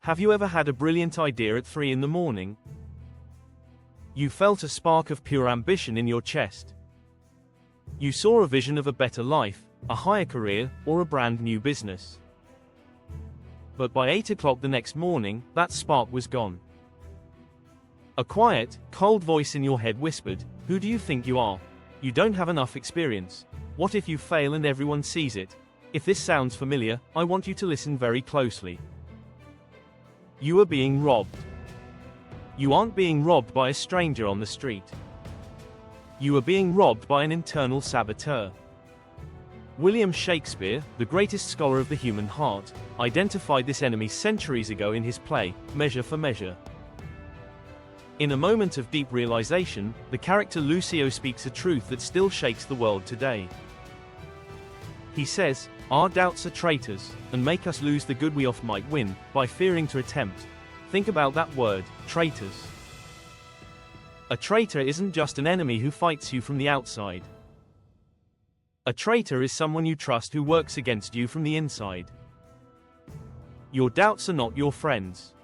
Have you ever had a brilliant idea at 3 in the morning? You felt a spark of pure ambition in your chest. You saw a vision of a better life, a higher career, or a brand new business. But by 8 o'clock the next morning, that spark was gone. A quiet, cold voice in your head whispered, "Who do you think you are? You don't have enough experience. What if you fail and everyone sees it?" If this sounds familiar, I want you to listen very closely. You are being robbed. You aren't being robbed by a stranger on the street. You are being robbed by an internal saboteur. William Shakespeare, the greatest scholar of the human heart, identified this enemy centuries ago in his play, Measure for Measure. In a moment of deep realization, the character Lucio speaks a truth that still shakes the world today. He says, "Our doubts are traitors, and make us lose the good we oft might win, by fearing to attempt." Think about that word, traitors. A traitor isn't just an enemy who fights you from the outside. A traitor is someone you trust who works against you from the inside. Your doubts are not your friends.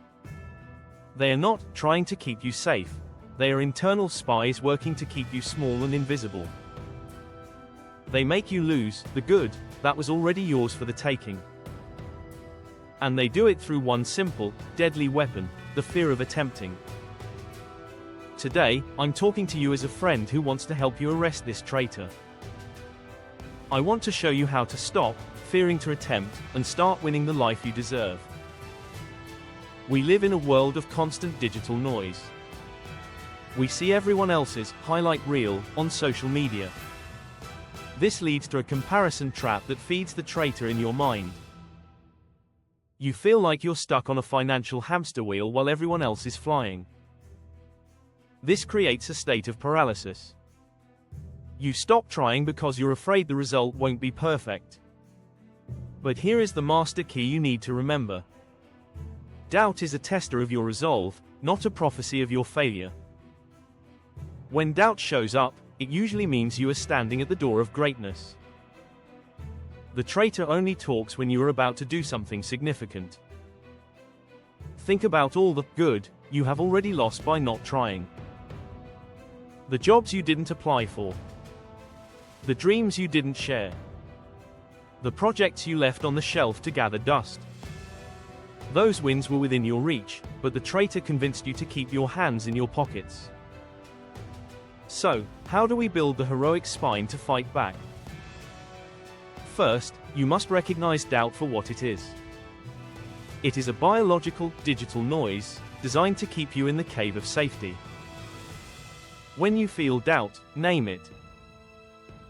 They are not trying to keep you safe. They are internal spies working to keep you small and invisible. They make you lose the good that was already yours for the taking. And they do it through one simple, deadly weapon, the fear of attempting. Today, I'm talking to you as a friend who wants to help you arrest this traitor. I want to show you how to stop fearing to attempt and start winning the life you deserve. We live in a world of constant digital noise. We see everyone else's highlight reel on social media. This leads to a comparison trap that feeds the traitor in your mind. You feel like you're stuck on a financial hamster wheel while everyone else is flying. This creates a state of paralysis. You stop trying because you're afraid the result won't be perfect. But here is the master key you need to remember. Doubt is a tester of your resolve, not a prophecy of your failure. When doubt shows up, it usually means you are standing at the door of greatness. The traitor only talks when you are about to do something significant. Think about all the good you have already lost by not trying. The jobs you didn't apply for. The dreams you didn't share. The projects you left on the shelf to gather dust. Those wins were within your reach, but the traitor convinced you to keep your hands in your pockets. So, how do we build the heroic spine to fight back? First, you must recognize doubt for what it is. It is a biological, digital noise, designed to keep you in the cave of safety. When you feel doubt, name it.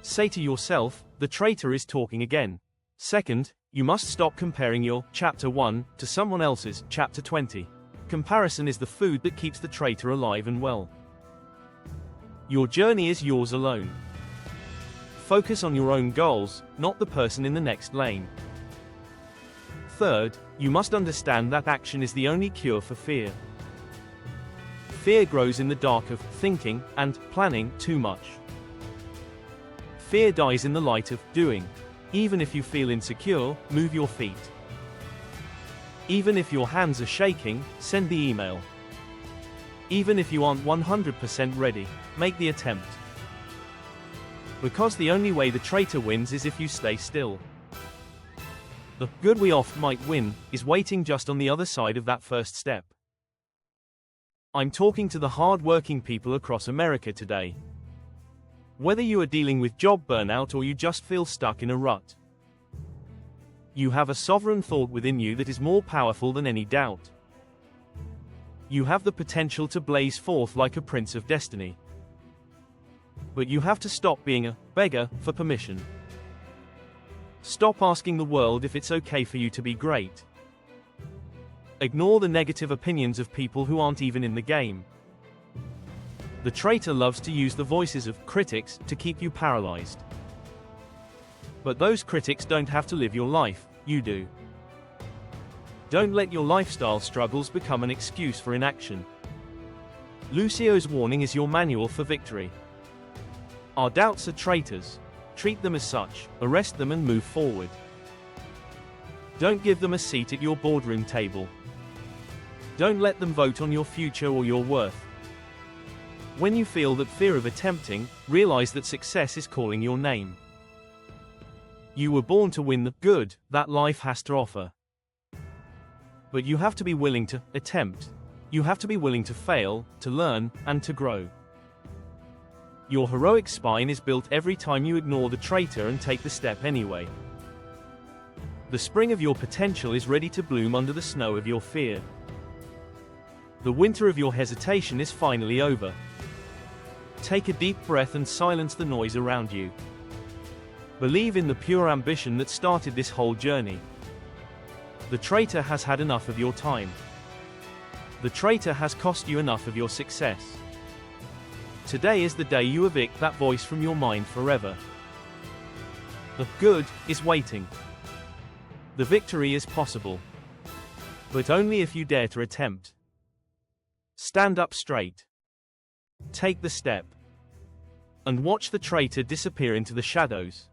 Say to yourself, "The traitor is talking again." Second, you must stop comparing your chapter 1 to someone else's chapter 20. Comparison is the food that keeps the traitor alive and well. Your journey is yours alone. Focus on your own goals, not the person in the next lane. Third, you must understand that action is the only cure for fear. Fear grows in the dark of thinking and planning too much. Fear dies in the light of doing. Even if you feel insecure, move your feet. Even if your hands are shaking, send the email. Even if you aren't 100% ready, make the attempt. Because the only way the traitor wins is if you stay still. The good we oft might win is waiting just on the other side of that first step. I'm talking to the hard-working people across America today. Whether you are dealing with job burnout or you just feel stuck in a rut, you have a sovereign thought within you that is more powerful than any doubt. You have the potential to blaze forth like a prince of destiny. But you have to stop being a beggar for permission. Stop asking the world if it's okay for you to be great. Ignore the negative opinions of people who aren't even in the game. The traitor loves to use the voices of critics to keep you paralyzed. But those critics don't have to live your life, you do. Don't let your lifestyle struggles become an excuse for inaction. Lucio's warning is your manual for victory. Our doubts are traitors. Treat them as such, arrest them and move forward. Don't give them a seat at your boardroom table. Don't let them vote on your future or your worth. When you feel that fear of attempting, realize that success is calling your name. You were born to win the good that life has to offer. But you have to be willing to attempt. You have to be willing to fail, to learn, and to grow. Your heroic spine is built every time you ignore the traitor and take the step anyway. The spring of your potential is ready to bloom under the snow of your fear. The winter of your hesitation is finally over. Take a deep breath and silence the noise around you. Believe in the pure ambition that started this whole journey. The traitor has had enough of your time. The traitor has cost you enough of your success. Today is the day you evict that voice from your mind forever. The good is waiting. The victory is possible. But only if you dare to attempt. Stand up straight. Take the step. And watch the traitor disappear into the shadows.